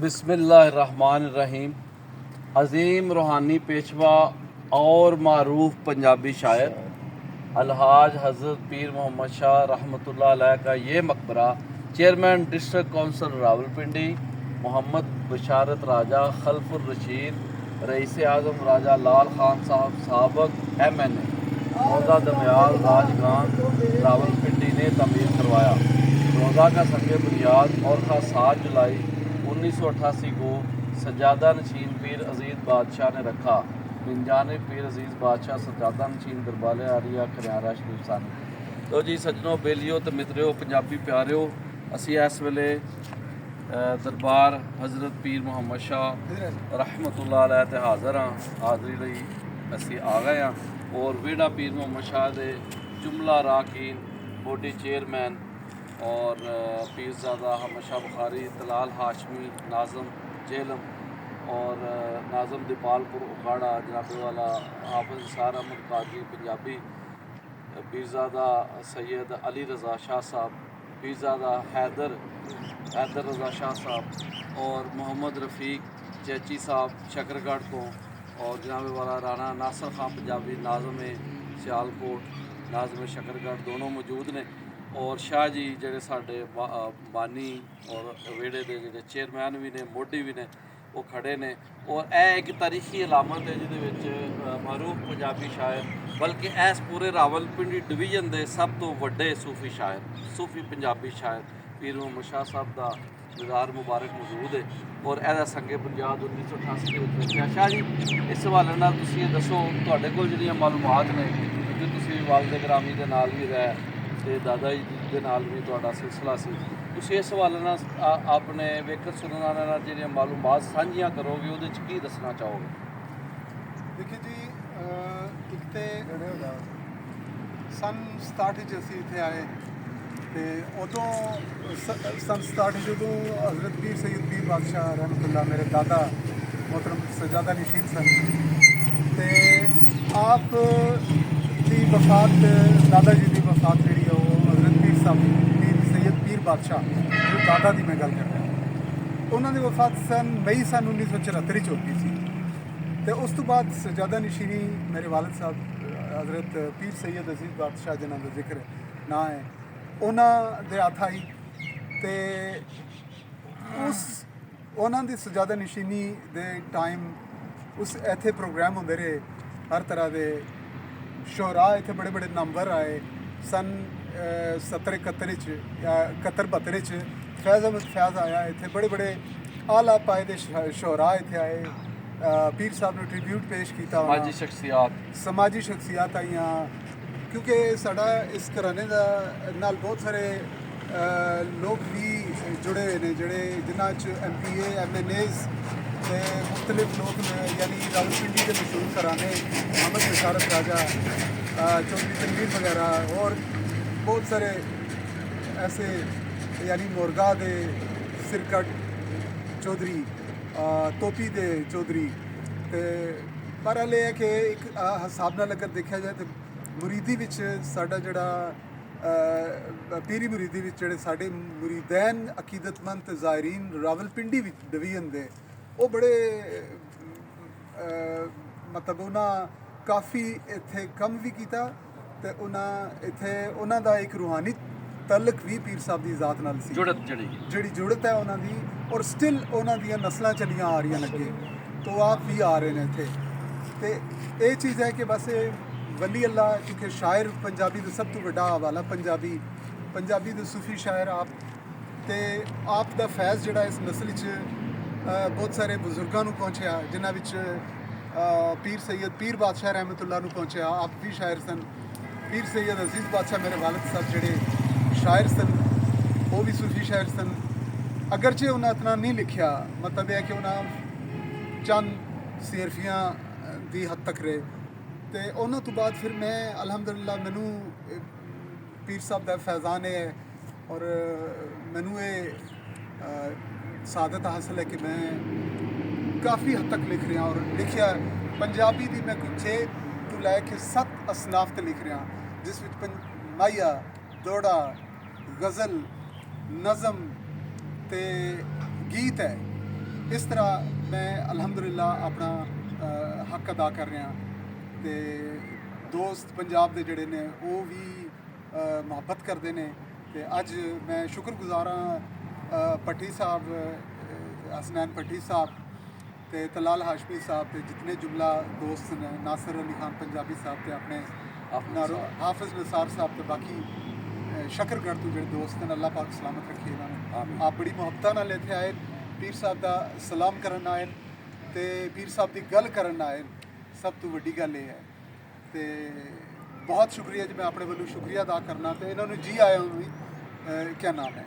बिस्मिल्लाहिर्रहमानिर्रहीम। अज़ीम रूहानी पेशवा और मारूफ पंजाबी शायर अलहाज हज़रत पीर मोहम्मद शाह रहमतुल्लाह अलैह का ये मकबरा chairman district council Rawalpindi Mohammad Basharat Raja Khalafur Rashid रईस आज़म राजा लाल खान साहब साबक MNA मौदा दमयाल राजगान रावलपिंडी ने तमीर करवाया। रोज़ा का संग बुनियाद और ख़ास 7 जुलाई 1988 को सजादा नशीन पीर अजीज़ बादशाह ने रखा। मिंजान पीर अजीज़ बादशाह सजादा नशीन दरबार आरिया खनियारा शरीफ सन। तो जी सजनों बेलियो तो मित्रों पंजाबी प्यारिओ असी इस वेले दरबार हज़रत पीर मोहम्मद शाह रहमतुल्लाह अलैह ते हाज़र हाँ। हाज़री लई असी आ गए हाँ और वेड़ा पीर मोहम्मद शाह दे जुमला राकीन बोडी चेयरमैन और पीरज़ादा अहमद शाह बुखारी तलाल हाशमी नाज़म जेलम और नाज़म दीपालपुर उखाड़ा जनाब वाला हाफिज़ निसार अहमद कादरी पंजाबी पीरज़ादा सैयद अली रज़ा शाह साहब पीरज़ादा हैदर रज़ा शाह साहब और मोहम्मद रफ़ीक चैची साहब शकरगढ़ को और जनाब वाला राना नासर खान पंजाबी नाज़म सियालकोट नाज़म शकरगढ़ दोनों मौजूद ने और शाह जी ਜਿਹੜੇ ਸਾਡੇ ਬਾਨੀ और वेड़े ਦੇ ਜਿਹੜੇ चेयरमैन भी ने मोढी भी ने वो खड़े ने और यह एक तारीखी अलामत है जिहदे विच मारूफ पंजाबी शायर बल्कि इस पूरे रावलपिंडी डिवीजन के सब तो वड्डे सूफी शायर सूफी पंजाबी शायर पीर मोहम्मद शाह साहब का मज़ार मुबारक मौजूद है और यदा संगे बुनियाद 1988 के रखा। शाह जी इस हवाले नाल तुसीं ये दसो तुहाडे कोल जिहड़ियां मालूमात ने क्योंकि तुसीं वालिद ग्रामी दे नाल भी रहे ਤੇ ਦਾਦਾ ਜੀ ਦੇ ਨਾਲ ਵੀ ਤੁਹਾਡਾ ਸਿਲਸਿਲਾ ਸੀ। ਤੁਸੀਂ ਇਸ ਹਵਾਲੇ ਨਾਲ ਆਪਣੇ ਵੇਖਣ ਸੁਣਨ ਵਾਲਿਆਂ ਨਾਲ ਜਿਹੜੀਆਂ ਮਾਲੂਮਾਤ ਸਾਂਝੀਆਂ ਕਰੋਗੇ ਉਹਦੇ 'ਚ ਕੀ ਦੱਸਣਾ ਚਾਹੋਗੇ? ਦੇਖੀ ਜੀ ਇੱਕ ਤੇ ਸਨ 67 'ਚ ਅਸੀਂ ਇੱਥੇ ਆਏ ਤੇ ਉਦੋਂ ਸਨ 67 ਜਦੋਂ ਹਜ਼ਰਤ ਪੀਰ ਸੈਯਦ ਪੀਰ ਬਾਦਸ਼ਾਹ ਰਹਿਮਤੁल्लाह ਮੇਰੇ ਦਾਦਾ मोहतरम सजादा नशीन सन ਤੇ ਆਪ ਦੀ ਵਫਾਤ ਦਾਦਾ ਜੀ ਦੀ ਵਫਾਤ ਜਿਹੜੀ हज़रत पीर साहब पीर सैयद पीर बादशाह जो दादा की मैं गल कर रहा उन्होंने वफात मई सन 1974 होती सी तो उस तो बाद सजादा नशीनी मेरे वालिद साहब हज़रत पीर सैयद अजीज़ बादशाह जिन्हों का जिक्र ना है उन्होंने हथ आई तो उन्होंने सजादा नशीनी दे टाइम उस इत्थे प्रोग्राम होंदे रहे हर तरह के शोरा इत्थे बड़े बड़े नंबर आए सन 70-71 या 71-72 फैज़ अहमद फैज़ आया इतने बड़े बड़े आला पाए दे शोरा इतने आए पीर साहब ने ट्रिब्यूट पेश किया समाजी शख्सियात आईयां क्योंकि साड़ा इस घराने का नाल बहुत सारे लोग भी जुड़े हुए हैं जोड़े जिन्होंने MPA MNAs ते मुख्तलिफ लोग ने यानी रावलपिंडी के मशहूर घराने मोहम्मद बशारत राजा चौधरी तनवीर वगैरह और बहुत सारे ऐसे यानी मोरगा दे सिरकट चौधरी तोपी दे चौधरी तो पर हाल है कि एक हिसाब नाल अगर देखा जाए तो मुरीदी विच साडा जिहड़ा पीरी मुरीदी विच जिहड़े साडे मुरीदैन अकीदतमंद ते ज़ायरीन रावलपिंडी विच डिवीजन दे वो बड़े मतलब उन्हें काफ़ी इत्थे कम भी किया तो उन्हें इत्थे उन्हां दा एक रूहानी तलक भी पीर साहब की ज़ात नाल सी जिहड़ी जुड़त है उन्होंने और स्टिल उन्हां दियां नस्लां चलियां आ रही लगे तो आप भी आ रहे हैं इत्थे तो ये चीज़ है कि बस वली अल्लाह क्योंकि शायर पंजाबी का सब तो वड्डा हवाला पंजाबी दे सूफी शायर आप तो आप दा फैज़ जिहड़ा इस नस्ल बहुत सारे बुजुर्गों को पहुँचा जिन्हां विच पीर सैयद पीर बादशाह रहमतुल्लाह नूं पहुँचा आप भी शायर सन पीर सैयद अजीज़ बादशाह मेरे वालिद साहब जिहड़े शायर सन वो भी सूफी शायर सन अगरचे उन्हें इतना नहीं लिखा मतलब यह कि उन्हें चंद सिरफियाँ की हद तक रहे तो उन्होंने तो बाद फिर मैं अलहमदुलिल्लाह मैनू पीर साहब का फैज़ान है और मैनू ये सादत हासिल है कि मैं काफ़ी हद तक लिख रहा और लिखिया पंजाबी की मैं कुछ 6 तो लैके 7 असनाफ तो लिख रहा जिस माइया दोड़ा गज़ल नज़म ते गीत है ਇਸ ਤਰ੍ਹਾਂ ਮੈਂ ਅਲਹਮਦੁਲਿਲਾ ਆਪਣਾ ਹੱਕ ਅਦਾ ਕਰ ਰਿਹਾ ਤੇ ਦੋਸਤ ਪੰਜਾਬ ਦੇ ਜਿਹੜੇ ਨੇ ਉਹ ਵੀ ਮੁਹੱਬਤ ਕਰਦੇ ਨੇ ਤੇ ਅੱਜ ਮੈਂ ਸ਼ੁਕਰਗੁਜ਼ਾਰ ਹਾਂ ਭੱਟੀ ਸਾਹਿਬ ਹਸਨੈਨ ਭੱਟੀ ਸਾਹਿਬ ਤੇ ਤਲਾਲ ਹਾਸ਼ਮੀ ਸਾਹਿਬ ਤੇ ਜਿਤਨੇ ਜੁਮਲਾ ਦੋਸਤ ਨੇ ਨਾਸਰ ਅਲੀ ਖਾਨ ਪੰਜਾਬੀ ਸਾਹਿਬ ਤੇ ਆਪਣੇ ਹਾਫਿਜ਼ ਨਿਸਾਰ ਸਾਹਿਬ ਤੇ ਬਾਕੀ ਸ਼ਕਰਗੜ੍ਹ ਤੋਂ ਜਿਹੜੇ ਦੋਸਤ ਨੇ ਅੱਲਾਹ ਪਾਕ ਸਲਾਮਤ ਰੱਖੇ ਇਹਨਾਂ ਨੂੰ ਆਪ ਬੜੀ ਮੁਹੱਬਤਾਂ ਨਾਲ ਇੱਥੇ ਆਏ ਪੀਰ ਸਾਹਿਬ ਦਾ ਸਲਾਮ ਕਰਨ ਆਏ ਤੇ ਪੀਰ ਸਾਹਿਬ ਦੀ ਗੱਲ ਕਰਨ ਆਏ ਸਭ ਤੋਂ ਵੱਡੀ ਗੱਲ ਇਹ ਹੈ ਤੇ ਬਹੁਤ ਸ਼ੁਕਰੀਆ ਜੀ ਮੈਂ ਆਪਣੇ ਵੱਲੋਂ ਸ਼ੁਕਰੀਆ ਅਦਾ ਕਰਨਾ ਤੇ ਇਹਨਾਂ ਨੂੰ ਜੀ ਆਇਆਂ ਨੂੰ ਵੀ ਕਿਆ ਨਾਮ ਹੈ